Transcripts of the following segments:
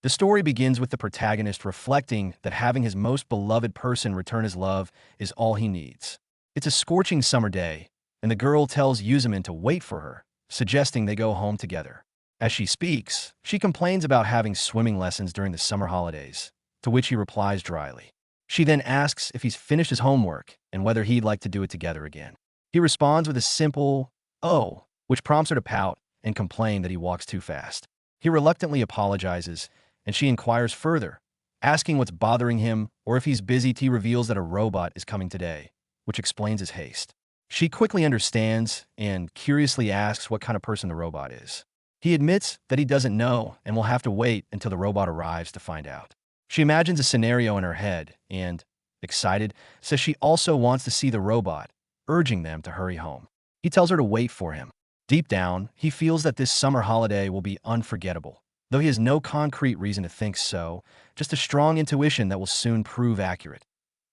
The story begins with the protagonist reflecting that having his most beloved person return his love is all he needs. It's a scorching summer day, and the girl tells Yuzumin to wait for her, suggesting they go home together. As she speaks, she complains about having swimming lessons during the summer holidays, to which he replies dryly. She then asks if he's finished his homework and whether he'd like to do it together again. He responds with a simple, "Oh," which prompts her to pout and complain that he walks too fast. He reluctantly apologizes, and she inquires further, asking what's bothering him or if he's busy. He reveals that a robot is coming today, which explains his haste. She quickly understands and curiously asks what kind of person the robot is. He admits that he doesn't know and will have to wait until the robot arrives to find out. She imagines a scenario in her head and, excited, says she also wants to see the robot, urging them to hurry home. He tells her to wait for him. Deep down, he feels that this summer holiday will be unforgettable, though he has no concrete reason to think so, just a strong intuition that will soon prove accurate.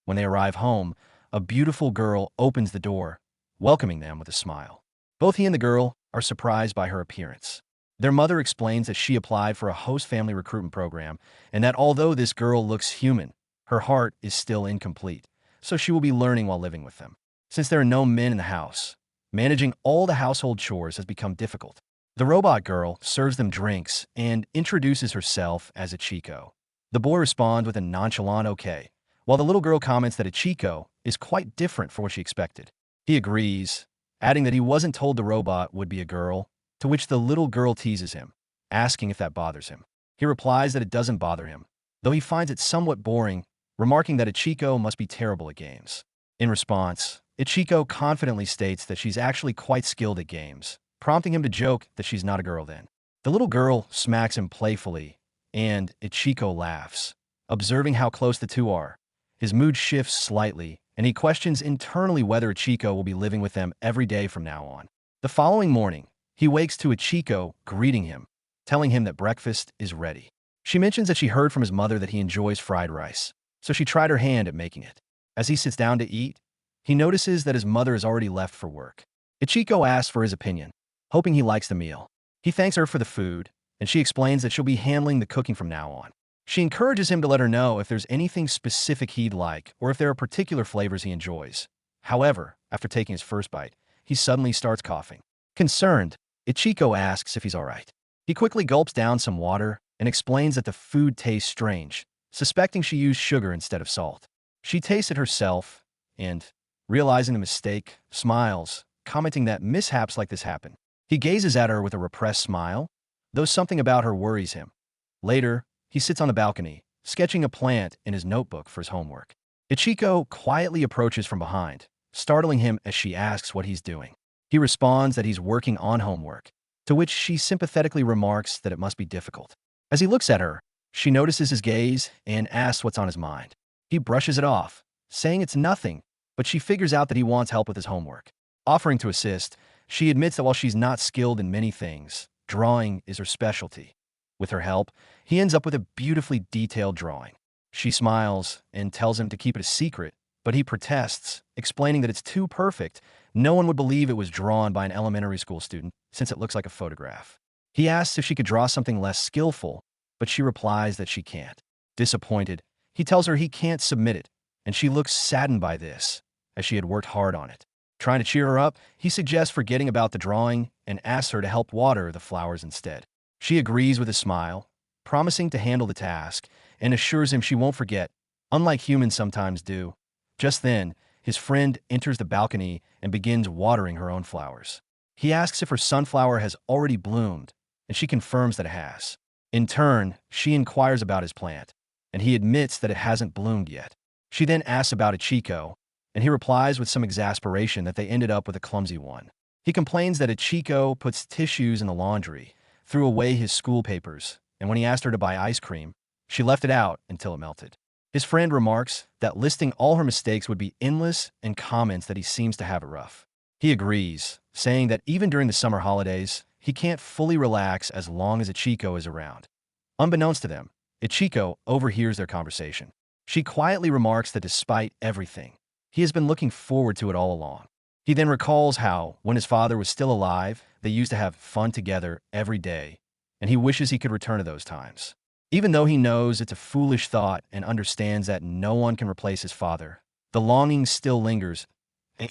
When they arrive home, a beautiful girl opens the door, welcoming them with a smile. Both he and the girl are surprised by her appearance. Their mother explains that she applied for a host family recruitment program and that although this girl looks human, her heart is still incomplete, so she will be learning while living with them. Since there are no men in the house, managing all the household chores has become difficult. The robot girl serves them drinks and introduces herself as Ichiko. The boy responds with a nonchalant okay, while the little girl comments that Ichiko is quite different from what she expected. He agrees, adding that he wasn't told the robot would be a girl, to which the little girl teases him, asking if that bothers him. He replies that it doesn't bother him, though he finds it somewhat boring, remarking that Ichiko must be terrible at games. In response, Ichiko confidently states that she's actually quite skilled at games, prompting him to joke that she's not a girl then. The little girl smacks him playfully, and Ichiko laughs, observing how close the two are. His mood shifts slightly, and he questions internally whether Ichiko will be living with them every day from now on. The following morning, he wakes to Ichiko greeting him, telling him that breakfast is ready. She mentions that she heard from his mother that he enjoys fried rice, so she tried her hand at making it. As he sits down to eat, he notices that his mother has already left for work. Ichiko asks for his opinion, hoping he likes the meal. He thanks her for the food, and she explains that she'll be handling the cooking from now on. She encourages him to let her know if there's anything specific he'd like or if there are particular flavors he enjoys. However, after taking his first bite, he suddenly starts coughing. Concerned, Ichiko asks if he's all right. He quickly gulps down some water and explains that the food tastes strange, suspecting she used sugar instead of salt. She tastes it herself and, realizing the mistake, smiles, commenting that mishaps like this happen. He gazes at her with a repressed smile, though something about her worries him. Later, he sits on the balcony, sketching a plant in his notebook for his homework. Ichiko quietly approaches from behind, startling him as she asks what he's doing. He responds that he's working on homework, to which she sympathetically remarks that it must be difficult. As he looks at her, she notices his gaze and asks what's on his mind. He brushes it off, saying it's nothing, but she figures out that he wants help with his homework. Offering to assist, she admits that while she's not skilled in many things, drawing is her specialty. With her help, he ends up with a beautifully detailed drawing. She smiles and tells him to keep it a secret, but he protests, explaining that it's too perfect. No one would believe it was drawn by an elementary school student, since it looks like a photograph. He asks if she could draw something less skillful, but she replies that she can't. Disappointed, he tells her he can't submit it, and she looks saddened by this, as she had worked hard on it. Trying to cheer her up, he suggests forgetting about the drawing and asks her to help water the flowers instead. She agrees with a smile, promising to handle the task, and assures him she won't forget, unlike humans sometimes do. Just then, his friend enters the balcony and begins watering her own flowers. He asks if her sunflower has already bloomed, and she confirms that it has. In turn, she inquires about his plant, and he admits that it hasn't bloomed yet. She then asks about Ichiko, and he replies with some exasperation that they ended up with a clumsy one. He complains that Ichiko puts tissues in the laundry, threw away his school papers, and when he asked her to buy ice cream, she left it out until it melted. His friend remarks that listing all her mistakes would be endless and comments that he seems to have it rough. He agrees, saying that even during the summer holidays, he can't fully relax as long as Ichiko is around. Unbeknownst to them, Ichiko overhears their conversation. She quietly remarks that despite everything, he has been looking forward to it all along. He then recalls how, when his father was still alive, they used to have fun together every day, and he wishes he could return to those times. Even though he knows it's a foolish thought and understands that no one can replace his father, the longing still lingers.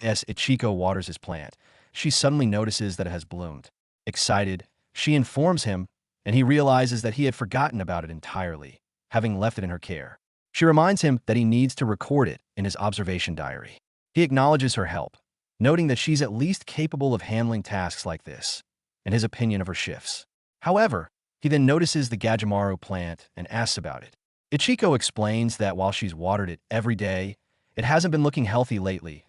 As Ichiko waters his plant, she suddenly notices that it has bloomed. Excited, she informs him, and he realizes that he had forgotten about it entirely, having left it in her care. She reminds him that he needs to record it in his observation diary. He acknowledges her help, noting that she's at least capable of handling tasks like this, and his opinion of her shifts. However, he then notices the Gajimaru plant and asks about it. Ichiko explains that while she's watered it every day, it hasn't been looking healthy lately.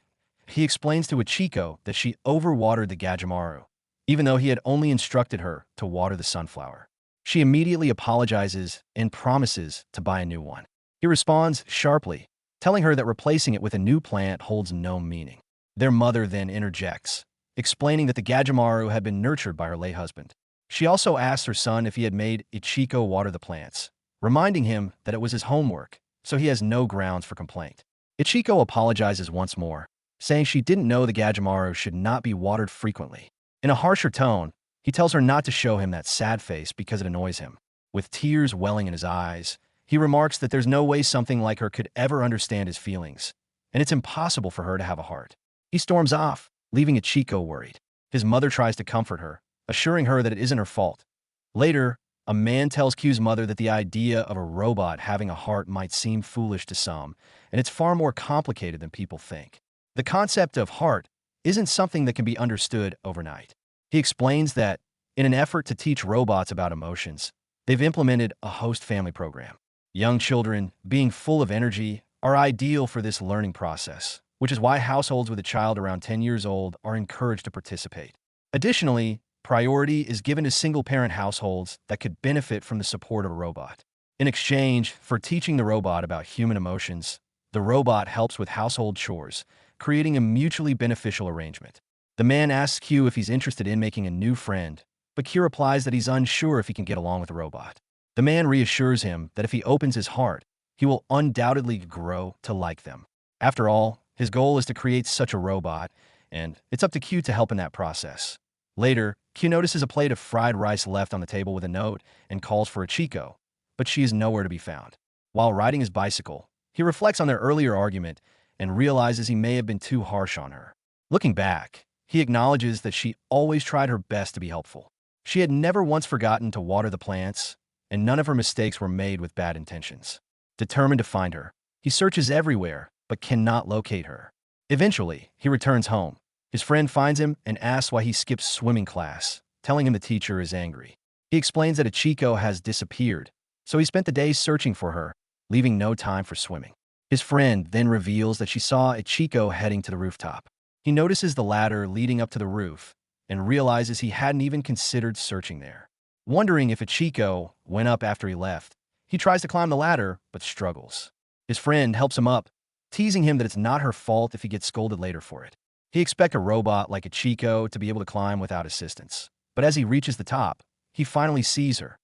He explains to Ichiko that she overwatered the Gajimaru, even though he had only instructed her to water the sunflower. She immediately apologizes and promises to buy a new one. He responds sharply, telling her that replacing it with a new plant holds no meaning. Their mother then interjects, explaining that the Gajimaru had been nurtured by her late husband. She also asks her son if he had made Ichiko water the plants, reminding him that it was his homework, so he has no grounds for complaint. Ichiko apologizes once more, saying she didn't know the Gajimaru should not be watered frequently. In a harsher tone, he tells her not to show him that sad face because it annoys him. With tears welling in his eyes, he remarks that there's no way something like her could ever understand his feelings, and it's impossible for her to have a heart. He storms off, leaving Ichiko worried. His mother tries to comfort her, assuring her that it isn't her fault. Later, a man tells Q's mother that the idea of a robot having a heart might seem foolish to some, and it's far more complicated than people think. The concept of heart isn't something that can be understood overnight. He explains that, in an effort to teach robots about emotions, they've implemented a host family program. Young children, being full of energy, are ideal for this learning process, which is why households with a child around 10 years old are encouraged to participate. Additionally, priority is given to single-parent households that could benefit from the support of a robot. In exchange for teaching the robot about human emotions, the robot helps with household chores, creating a mutually beneficial arrangement. The man asks Q if he's interested in making a new friend, but Q replies that he's unsure if he can get along with the robot. The man reassures him that if he opens his heart, he will undoubtedly grow to like them. After all, his goal is to create such a robot, and it's up to Q to help in that process. Later, Q notices a plate of fried rice left on the table with a note and calls for Ichiko, but she is nowhere to be found. While riding his bicycle, he reflects on their earlier argument and realizes he may have been too harsh on her. Looking back, he acknowledges that she always tried her best to be helpful. She had never once forgotten to water the plants, and none of her mistakes were made with bad intentions. Determined to find her, he searches everywhere but cannot locate her. Eventually, he returns home. His friend finds him and asks why he skipped swimming class, telling him the teacher is angry. He explains that Ichiko has disappeared, so he spent the day searching for her, leaving no time for swimming. His friend then reveals that she saw Ichiko heading to the rooftop. He notices the ladder leading up to the roof and realizes he hadn't even considered searching there. Wondering if Ichiko went up after he left, he tries to climb the ladder but struggles. His friend helps him up, teasing him that it's not her fault if he gets scolded later for it. He expects a robot like Ichiko to be able to climb without assistance, but as he reaches the top, he finally sees her.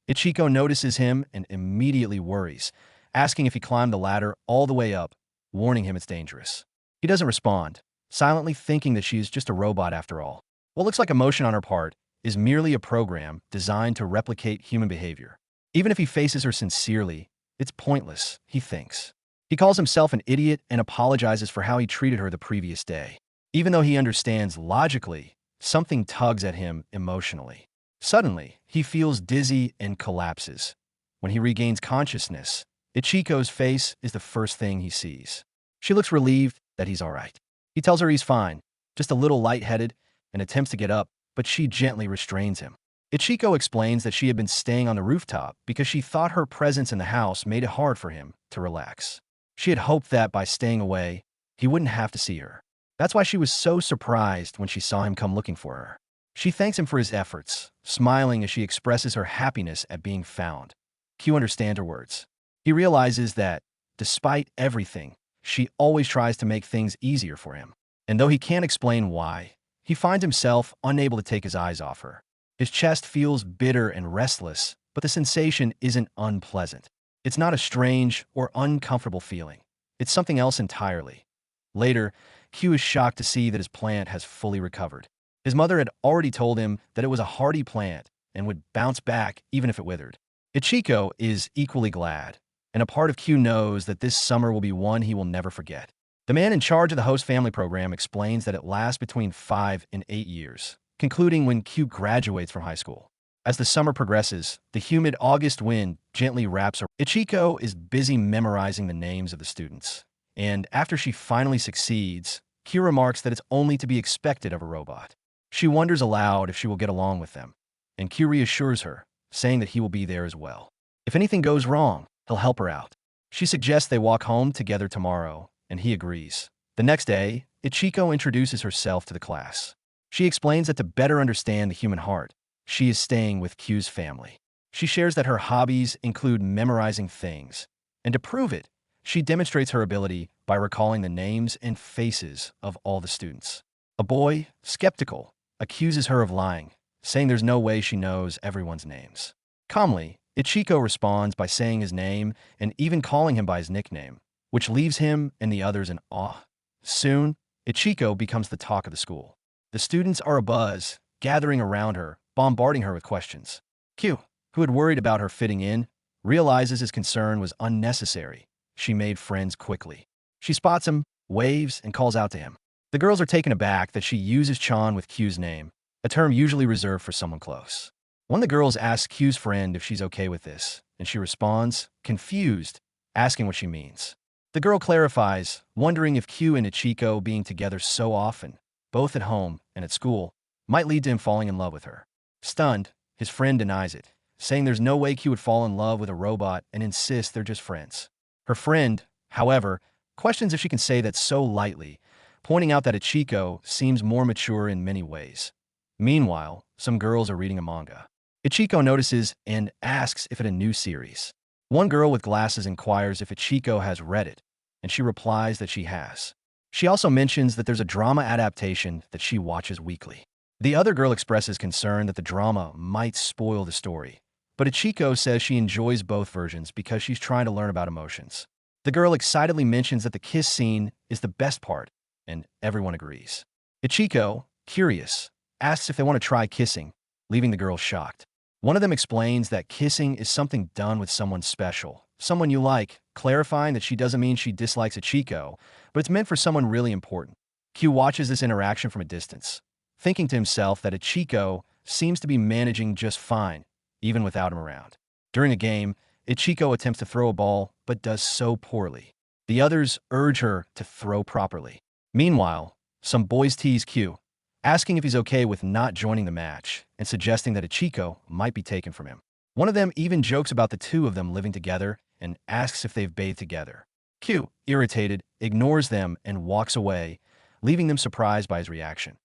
Ichiko notices him and immediately worries, asking if he climbed the ladder all the way up, warning him it's dangerous. He doesn't respond, silently thinking that she is just a robot after all. What looks like emotion on her part is merely a program designed to replicate human behavior. Even if he faces her sincerely, it's pointless, he thinks. He calls himself an idiot and apologizes for how he treated her the previous day. Even though he understands logically, something tugs at him emotionally. Suddenly, he feels dizzy and collapses. When he regains consciousness, Ichiko's face is the first thing he sees. She looks relieved that he's all right. He tells her he's fine, just a little lightheaded, and attempts to get up, but she gently restrains him. Ichiko explains that she had been staying on the rooftop because she thought her presence in the house made it hard for him to relax. She had hoped that by staying away, he wouldn't have to see her. That's why she was so surprised when she saw him come looking for her. She thanks him for his efforts, smiling as she expresses her happiness at being found. Q understands her words. He realizes that, despite everything, she always tries to make things easier for him. And though he can't explain why, he finds himself unable to take his eyes off her. His chest feels bitter and restless, but the sensation isn't unpleasant. It's not a strange or uncomfortable feeling. It's something else entirely. Later, Q is shocked to see that his plant has fully recovered. His mother had already told him that it was a hardy plant and would bounce back even if it withered. Ichiko is equally glad, and a part of Q knows that this summer will be one he will never forget. The man in charge of the host family program explains that it lasts between 5 and 8 years, concluding when Q graduates from high school. As the summer progresses, the humid August wind gently wraps her. Ichiko is busy memorizing the names of the students, and after she finally succeeds, Q remarks that it's only to be expected of a robot. She wonders aloud if she will get along with them, and Q reassures her, saying that he will be there as well. If anything goes wrong, he'll help her out. She suggests they walk home together tomorrow, and he agrees. The next day, Ichiko introduces herself to the class. She explains that to better understand the human heart, she is staying with Q's family. She shares that her hobbies include memorizing things, and to prove it, she demonstrates her ability by recalling the names and faces of all the students. A boy, skeptical, accuses her of lying, saying there's no way she knows everyone's names. Calmly, Ichiko responds by saying his name and even calling him by his nickname, which leaves him and the others in awe. Soon, Ichiko becomes the talk of the school. The students are abuzz, gathering around her, bombarding her with questions. Q, who had worried about her fitting in, realizes his concern was unnecessary. She made friends quickly. She spots him, waves, and calls out to him. The girls are taken aback that she uses Chan with Q's name, a term usually reserved for someone close. One of the girls asks Q's friend if she's okay with this, and she responds, confused, asking what she means. The girl clarifies, wondering if Q and Ichiko being together so often, both at home and at school, might lead to him falling in love with her. Stunned, his friend denies it, saying there's no way Q would fall in love with a robot and insists they're just friends. Her friend, however, questions if she can say that so lightly, pointing out that Ichiko seems more mature in many ways. Meanwhile, some girls are reading a manga. Ichiko notices and asks if it's a new series. One girl with glasses inquires if Ichiko has read it, and she replies that she has. She also mentions that there's a drama adaptation that she watches weekly. The other girl expresses concern that the drama might spoil the story, but Ichiko says she enjoys both versions because she's trying to learn about emotions. The girl excitedly mentions that the kiss scene is the best part, and everyone agrees. Ichiko, curious, asks if they want to try kissing, leaving the girls shocked. One of them explains that kissing is something done with someone special, someone you like, clarifying that she doesn't mean she dislikes Ichiko, but it's meant for someone really important. Q watches this interaction from a distance, thinking to himself that Ichiko seems to be managing just fine, even without him around. During a game, Ichiko attempts to throw a ball, but does so poorly. The others urge her to throw properly. Meanwhile, some boys tease Q, asking if he's okay with not joining the match and suggesting that Ichiko might be taken from him. One of them even jokes about the two of them living together and asks if they've bathed together. Q, irritated, ignores them and walks away, leaving them surprised by his reaction.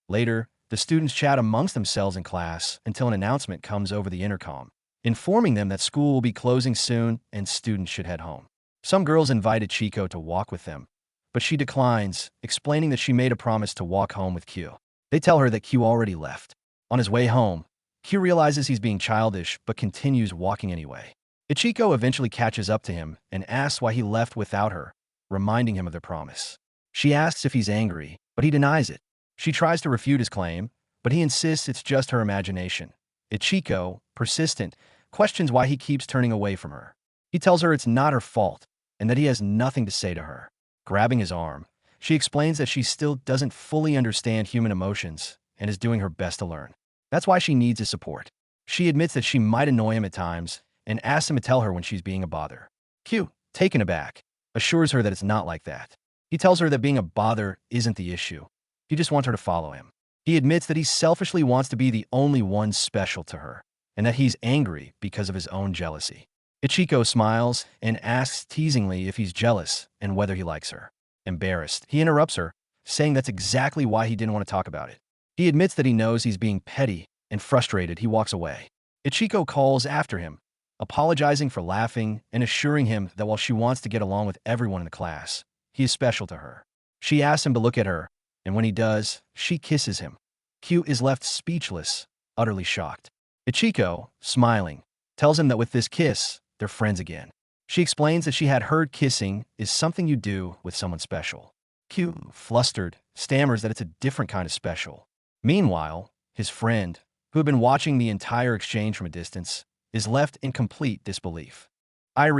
Later, the students chat amongst themselves in class until an announcement comes over the intercom, informing them that school will be closing soon and students should head home. Some girls invite Ichiko to walk with them, but she declines, explaining that she made a promise to walk home with Q. They tell her that Q already left. On his way home, Q realizes he's being childish but continues walking anyway. Ichiko eventually catches up to him and asks why he left without her, reminding him of their promise. She asks if he's angry, but he denies it. She tries to refute his claim, but he insists it's just her imagination. Ichiko, persistent, questions why he keeps turning away from her. He tells her it's not her fault and that he has nothing to say to her. Grabbing his arm, she explains that she still doesn't fully understand human emotions and is doing her best to learn. That's why she needs his support. She admits that she might annoy him at times and asks him to tell her when she's being a bother. Q, taken aback, assures her that it's not like that. He tells her that being a bother isn't the issue. He just wants her to follow him. He admits that he selfishly wants to be the only one special to her, and that he's angry because of his own jealousy. Ichiko smiles and asks teasingly if he's jealous and whether he likes her. Embarrassed, he interrupts her, saying that's exactly why he didn't want to talk about it. He admits that he knows he's being petty, and frustrated, he walks away. Ichiko calls after him, apologizing for laughing and assuring him that while she wants to get along with everyone in the class, he is special to her. She asks him to look at her, and when he does, she kisses him. Q is left speechless, utterly shocked. Ichiko, smiling, tells him that with this kiss, they're friends again. She explains that she had heard kissing is something you do with someone special. Q, flustered, stammers that it's a different kind of special. Meanwhile, his friend, who had been watching the entire exchange from a distance, is left in complete disbelief. I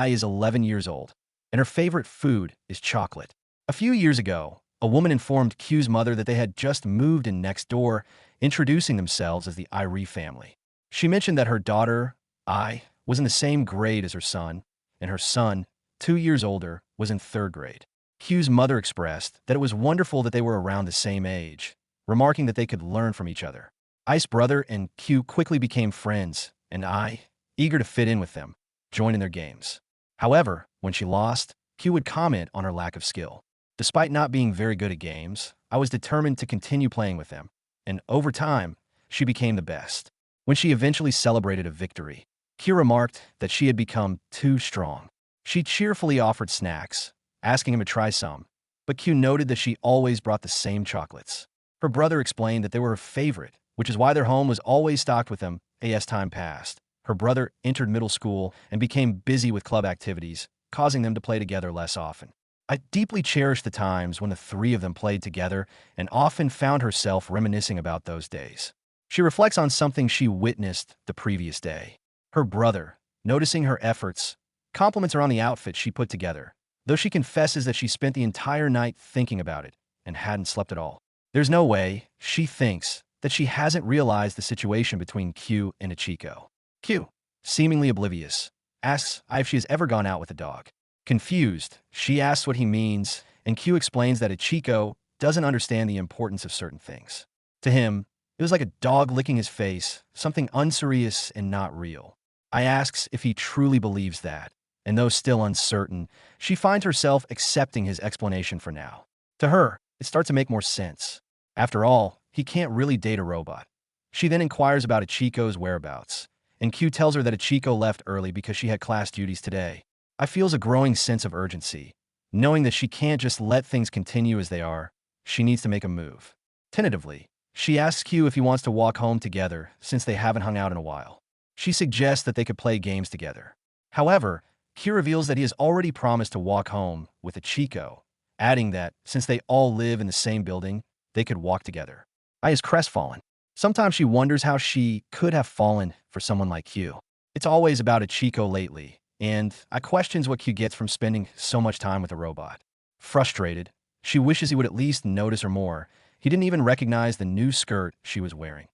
is 11 years old, and her favorite food is chocolate. A few years ago, a woman informed Q's mother that they had just moved in next door, introducing themselves as the Irie family. She mentioned that her daughter, I, was in the same grade as her son, and her son, 2 years older, was in third grade. Q's mother expressed that it was wonderful that they were around the same age, remarking that they could learn from each other. I's brother and Q quickly became friends, and I, eager to fit in with them, joined in their games. However, when she lost, Q would comment on her lack of skill. Despite not being very good at games, I was determined to continue playing with them, and over time, she became the best. When she eventually celebrated a victory, Q remarked that she had become too strong. She cheerfully offered snacks, asking him to try some, but Q noted that she always brought the same chocolates. Her brother explained that they were her favorite, which is why their home was always stocked with them. As time passed, her brother entered middle school and became busy with club activities, causing them to play together less often. I deeply cherished the times when the three of them played together and often found herself reminiscing about those days. She reflects on something she witnessed the previous day. Her brother, noticing her efforts, compliments her on the outfit she put together, though she confesses that she spent the entire night thinking about it and hadn't slept at all. There's no way, she thinks, that she hasn't realized the situation between Q and Ichiko. Q, seemingly oblivious, asks if she has ever gone out with a dog. Confused, she asks what he means, and Q explains that Ichiko doesn't understand the importance of certain things. To him, it was like a dog licking his face, something unserious and not real. I asks if he truly believes that, and though still uncertain, she finds herself accepting his explanation for now. To her, it starts to make more sense. After all, he can't really date a robot. She then inquires about Ichiko's whereabouts, and Q tells her that Ichiko left early because she had class duties today. I feels a growing sense of urgency, knowing that she can't just let things continue as they are. She needs to make a move. Tentatively, she asks Q if he wants to walk home together since they haven't hung out in a while. She suggests that they could play games together. However, Q reveals that he has already promised to walk home with Ichiko, adding that, since they all live in the same building, they could walk together. I is crestfallen. Sometimes she wonders how she could have fallen for someone like Q. It's always about Ichiko lately, and I questions what Q gets from spending so much time with a robot. Frustrated, she wishes he would at least notice her more. He didn't even recognize the new skirt she was wearing.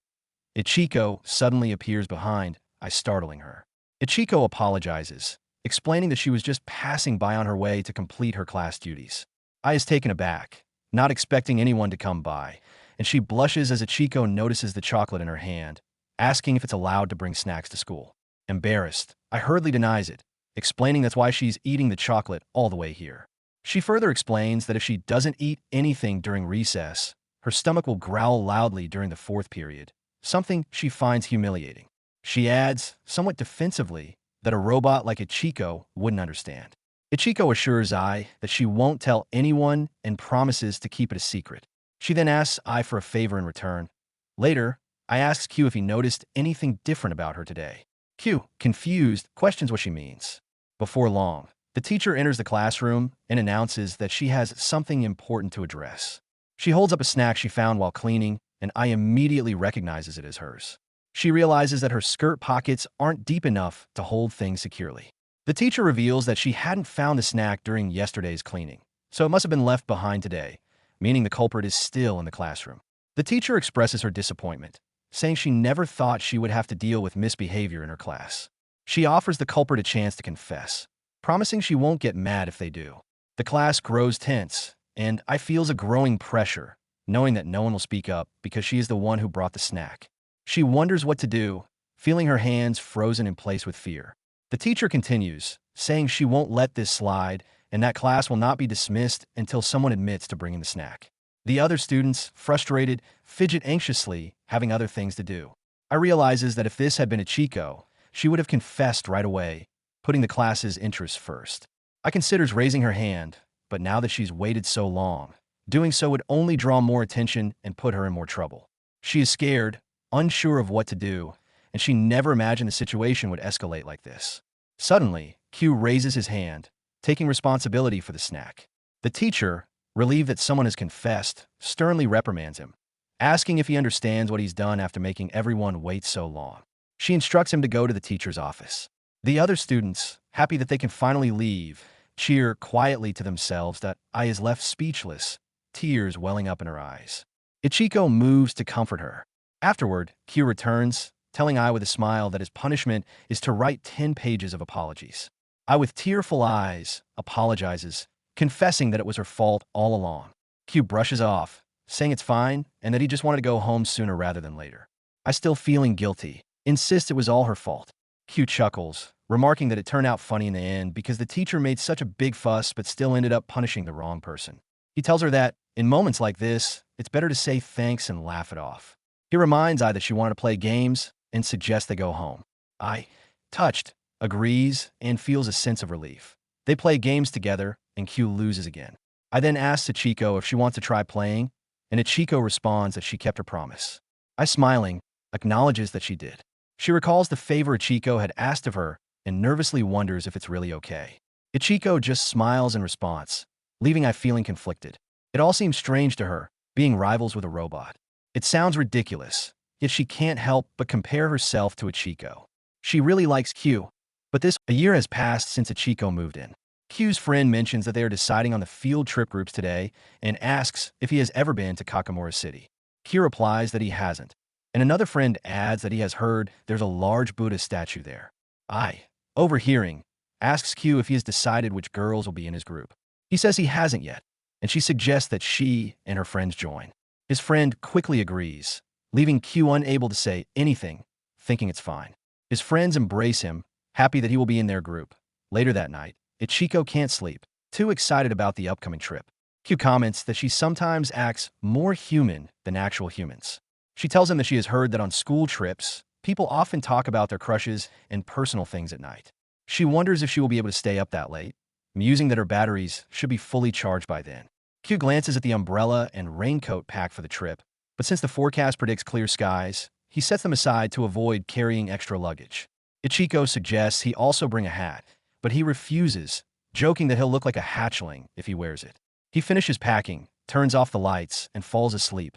Ichiko suddenly appears behind, startling her. Ichiko apologizes, explaining that she was just passing by on her way to complete her class duties. I is taken aback, not expecting anyone to come by, and she blushes as Ichiko notices the chocolate in her hand, asking if it's allowed to bring snacks to school. Embarrassed, I hurriedly denies it, explaining that's why she's eating the chocolate all the way here. She further explains that if she doesn't eat anything during recess, her stomach will growl loudly during the fourth period, something she finds humiliating. She adds, somewhat defensively, that a robot like Ichiko wouldn't understand. Ichiko assures I that she won't tell anyone and promises to keep it a secret. She then asks I for a favor in return. Later, I ask Q if he noticed anything different about her today. Q, confused, questions what she means. Before long, the teacher enters the classroom and announces that she has something important to address. She holds up a snack she found while cleaning, and I immediately recognizes it as hers. She realizes that her skirt pockets aren't deep enough to hold things securely. The teacher reveals that she hadn't found the snack during yesterday's cleaning, so it must have been left behind today, meaning the culprit is still in the classroom. The teacher expresses her disappointment, saying she never thought she would have to deal with misbehavior in her class. She offers the culprit a chance to confess, promising she won't get mad if they do. The class grows tense, and I feels a growing pressure, knowing that no one will speak up because she is the one who brought the snack. She wonders what to do, feeling her hands frozen in place with fear. The teacher continues, saying she won't let this slide and that class will not be dismissed until someone admits to bringing the snack. The other students, frustrated, fidget anxiously, having other things to do. I realizes that if this had been Ichiko, she would have confessed right away, putting the class's interests first. I considers raising her hand, but now that she's waited so long, doing so would only draw more attention and put her in more trouble. She is scared, unsure of what to do, and she never imagined the situation would escalate like this. Suddenly, Q raises his hand, taking responsibility for the snack. The teacher, relieved that someone has confessed, sternly reprimands him, asking if he understands what he's done after making everyone wait so long. She instructs him to go to the teacher's office. The other students, happy that they can finally leave, cheer quietly to themselves that Ai is left speechless, tears welling up in her eyes. Ichiko moves to comfort her. Afterward, Q returns, telling Ai with a smile that his punishment is to write 10 pages of apologies. Ai, with tearful eyes, apologizes, confessing that it was her fault all along. Q brushes off, saying it's fine and that he just wanted to go home sooner rather than later. I, still feeling guilty, insists it was all her fault. Q chuckles, remarking that it turned out funny in the end because the teacher made such a big fuss but still ended up punishing the wrong person. He tells her that, in moments like this, it's better to say thanks and laugh it off. He reminds Ai that she wanted to play games and suggests they go home. Ai, touched, agrees and feels a sense of relief. They play games together and Q loses again. I then asks Ichiko if she wants to try playing, and Ichiko responds that she kept her promise. Ai, smiling, acknowledges that she did. She recalls the favor Ichiko had asked of her and nervously wonders if it's really okay. Ichiko just smiles in response, leaving Ai feeling conflicted. It all seems strange to her, being rivals with a robot. It sounds ridiculous, yet she can't help but compare herself to Ichiko. She really likes Q, but a year has passed since Ichiko moved in. Q's friend mentions that they are deciding on the field trip groups today and asks if he has ever been to Kakamura City. Q replies that he hasn't, and another friend adds that he has heard there's a large Buddha statue there. Ai, overhearing, asks Q if he has decided which girls will be in his group. He says he hasn't yet, and she suggests that she and her friends join. His friend quickly agrees, leaving Q unable to say anything, thinking it's fine. His friends embrace him, happy that he will be in their group. Later that night, Ichiko can't sleep, too excited about the upcoming trip. Q comments that she sometimes acts more human than actual humans. She tells him that she has heard that on school trips, people often talk about their crushes and personal things at night. She wonders if she will be able to stay up that late, musing that her batteries should be fully charged by then. Q glances at the umbrella and raincoat packed for the trip, but since the forecast predicts clear skies, he sets them aside to avoid carrying extra luggage. Ichiko suggests he also bring a hat, but he refuses, joking that he'll look like a hatchling if he wears it. He finishes packing, turns off the lights, and falls asleep,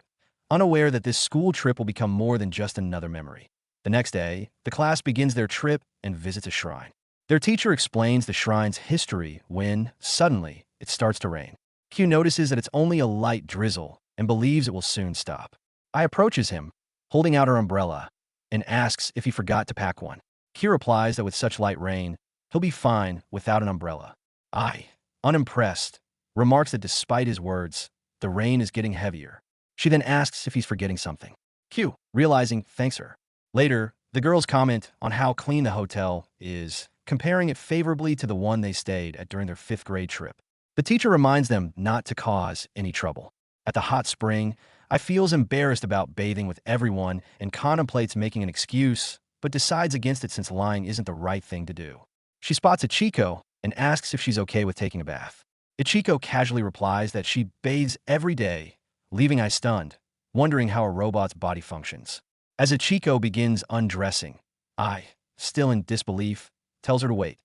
unaware that this school trip will become more than just another memory. The next day, the class begins their trip and visits a shrine. Their teacher explains the shrine's history when, suddenly, it starts to rain. Q notices that it's only a light drizzle and believes it will soon stop. Ai approaches him, holding out her umbrella, and asks if he forgot to pack one. Q replies that with such light rain, he'll be fine without an umbrella. Ai, unimpressed, remarks that despite his words, the rain is getting heavier. She then asks if he's forgetting something. Q, realizing, thanks her. Later, the girls comment on how clean the hotel is, comparing it favorably to the one they stayed at during their 5th grade trip. The teacher reminds them not to cause any trouble. At the hot spring, Ai feels embarrassed about bathing with everyone and contemplates making an excuse, but decides against it since lying isn't the right thing to do. She spots Ichiko and asks if she's okay with taking a bath. Ichiko casually replies that she bathes every day, leaving Ai stunned, wondering how a robot's body functions. As Ichiko begins undressing, Ai, still in disbelief, tells her to wait.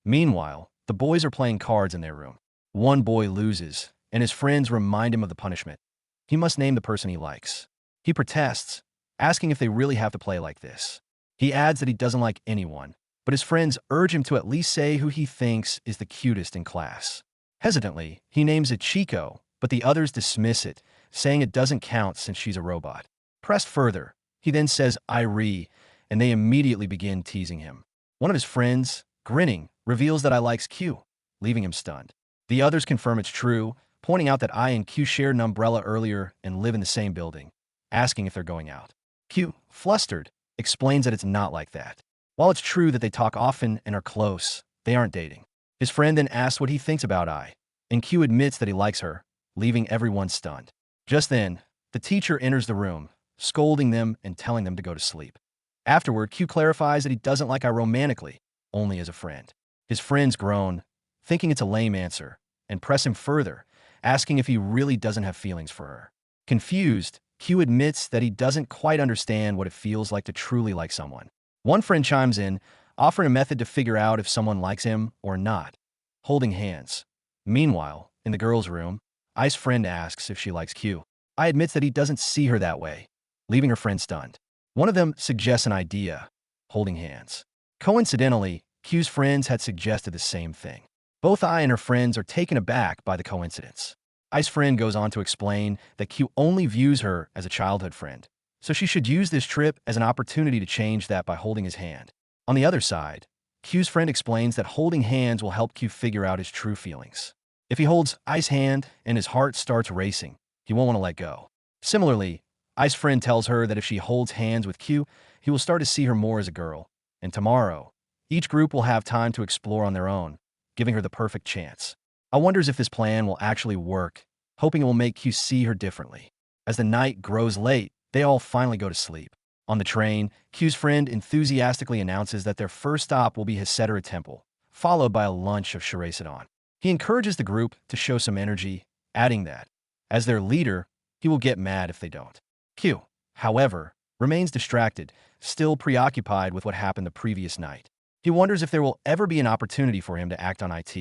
Meanwhile, the boys are playing cards in their room. One boy loses, and his friends remind him of the punishment. He must name the person he likes. He protests, asking if they really have to play like this. He adds that he doesn't like anyone, but his friends urge him to at least say who he thinks is the cutest in class. Hesitantly, he names Ichiko, but the others dismiss it, saying it doesn't count since she's a robot. Pressed further, he then says Irie, and they immediately begin teasing him. One of his friends, grinning, reveals that Ai likes Q, leaving him stunned. The others confirm it's true, pointing out that Ai and Q shared an umbrella earlier and live in the same building, asking if they're going out. Q, flustered, explains that it's not like that. While it's true that they talk often and are close, they aren't dating. His friend then asks what he thinks about Ai, and Q admits that he likes her, leaving everyone stunned. Just then, the teacher enters the room, scolding them and telling them to go to sleep. Afterward, Q clarifies that he doesn't like Ai romantically, only as a friend. His friends groan, thinking it's a lame answer, and press him further, asking if he really doesn't have feelings for her. Confused, Q admits that he doesn't quite understand what it feels like to truly like someone. One friend chimes in, offering a method to figure out if someone likes him or not, holding hands. Meanwhile, in the girls' room, Ai's friend asks if she likes Q. Ai admits that he doesn't see her that way, leaving her friend stunned. One of them suggests an idea, holding hands. Coincidentally, Q's friends had suggested the same thing. Both Ai and her friends are taken aback by the coincidence. Ai's friend goes on to explain that Q only views her as a childhood friend, so she should use this trip as an opportunity to change that by holding his hand. On the other side, Q's friend explains that holding hands will help Q figure out his true feelings. If he holds Ai's hand and his heart starts racing, he won't want to let go. Similarly, Ai's friend tells her that if she holds hands with Q, he will start to see her more as a girl. And tomorrow, each group will have time to explore on their own, giving her the perfect chance. I wonders if this plan will actually work, hoping it will make Q see her differently. As the night grows late, they all finally go to sleep. On the train, Q's friend enthusiastically announces that their first stop will be Hisetara Temple, followed by a lunch of Shirasadon. He encourages the group to show some energy, adding that, as their leader, he will get mad if they don't. Q, however, remains distracted, still preoccupied with what happened the previous night. He wonders if there will ever be an opportunity for him to act on it.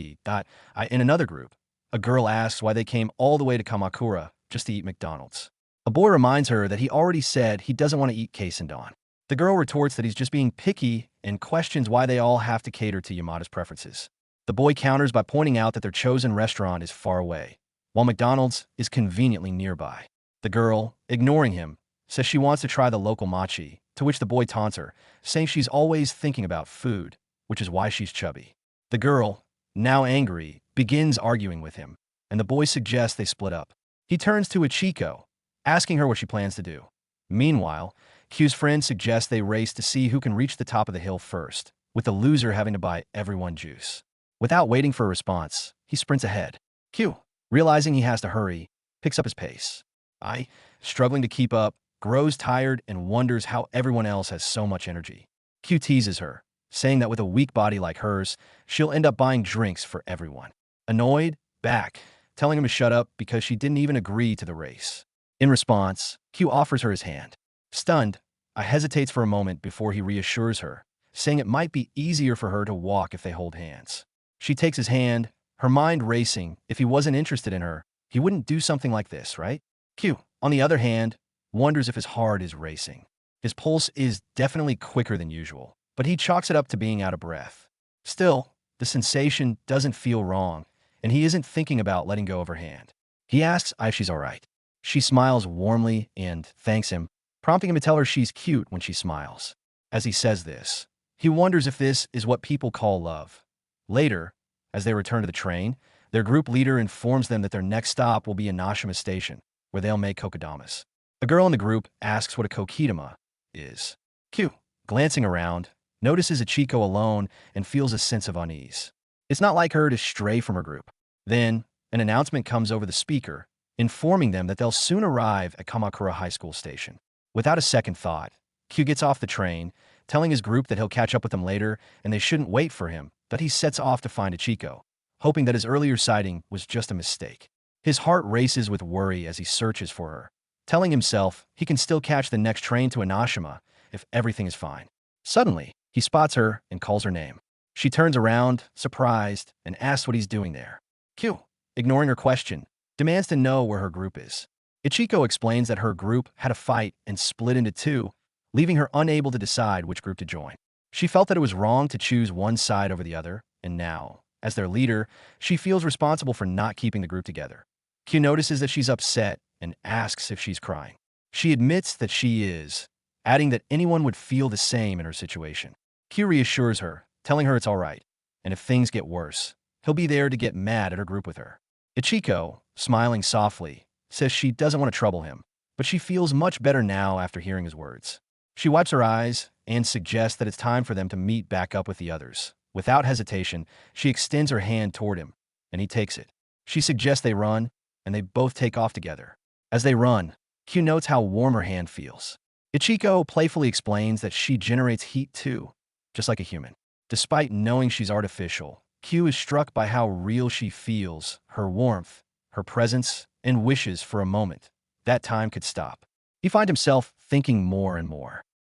In another group, a girl asks why they came all the way to Kamakura just to eat McDonald's. A boy reminds her that he already said he doesn't want to eat Kaisendon. The girl retorts that he's just being picky and questions why they all have to cater to Yamada's preferences. The boy counters by pointing out that their chosen restaurant is far away, while McDonald's is conveniently nearby. The girl, ignoring him, says she wants to try the local mochi, to which the boy taunts her, saying she's always thinking about food, which is why she's chubby. The girl, now angry, begins arguing with him, and the boy suggests they split up. He turns to Ichiko, asking her what she plans to do. Meanwhile, Q's friend suggests they race to see who can reach the top of the hill first, with the loser having to buy everyone juice. Without waiting for a response, he sprints ahead. Q, realizing he has to hurry, picks up his pace. Ai, struggling to keep up, grows tired and wonders how everyone else has so much energy. Q teases her, saying that with a weak body like hers, she'll end up buying drinks for everyone. Annoyed, back, telling him to shut up because she didn't even agree to the race. In response, Q offers her his hand. Stunned, Ai hesitates for a moment before he reassures her, saying it might be easier for her to walk if they hold hands. She takes his hand, her mind racing. If he wasn't interested in her, he wouldn't do something like this, right? Q, on the other hand, wonders if his heart is racing. His pulse is definitely quicker than usual, but he chalks it up to being out of breath. Still, the sensation doesn't feel wrong, and he isn't thinking about letting go of her hand. He asks if she's all right. She smiles warmly and thanks him, prompting him to tell her she's cute when she smiles. As he says this, he wonders if this is what people call love. Later, as they return to the train, their group leader informs them that their next stop will be Inashima Station, where they'll make kokedamas. A girl in the group asks what a kokidama is. Q, glancing around, notices Ichiko alone and feels a sense of unease. It's not like her to stray from her group. Then, an announcement comes over the speaker, informing them that they'll soon arrive at Kamakura High School Station. Without a second thought, Q gets off the train, telling his group that he'll catch up with them later and they shouldn't wait for him, that he sets off to find Ichiko, hoping that his earlier sighting was just a mistake. His heart races with worry as he searches for her, telling himself he can still catch the next train to Inashima if everything is fine. Suddenly, he spots her and calls her name. She turns around, surprised, and asks what he's doing there. Q, ignoring her question, demands to know where her group is. Ichiko explains that her group had a fight and split into two, leaving her unable to decide which group to join. She felt that it was wrong to choose one side over the other, and now, as their leader, she feels responsible for not keeping the group together. Q notices that she's upset and asks if she's crying. She admits that she is, adding that anyone would feel the same in her situation. Q reassures her, telling her it's all right, and if things get worse, he'll be there to get mad at her group with her. Ichiko, smiling softly, says she doesn't want to trouble him, but she feels much better now after hearing his words. She wipes her eyes and suggests that it's time for them to meet back up with the others. Without hesitation, she extends her hand toward him, and he takes it. She suggests they run, and they both take off together. As they run, Q notes how warm her hand feels. Ichiko playfully explains that she generates heat too, just like a human. Despite knowing she's artificial, Q is struck by how real she feels, her warmth, her presence, and wishes for a moment that time could stop. He finds himself thinking more and more.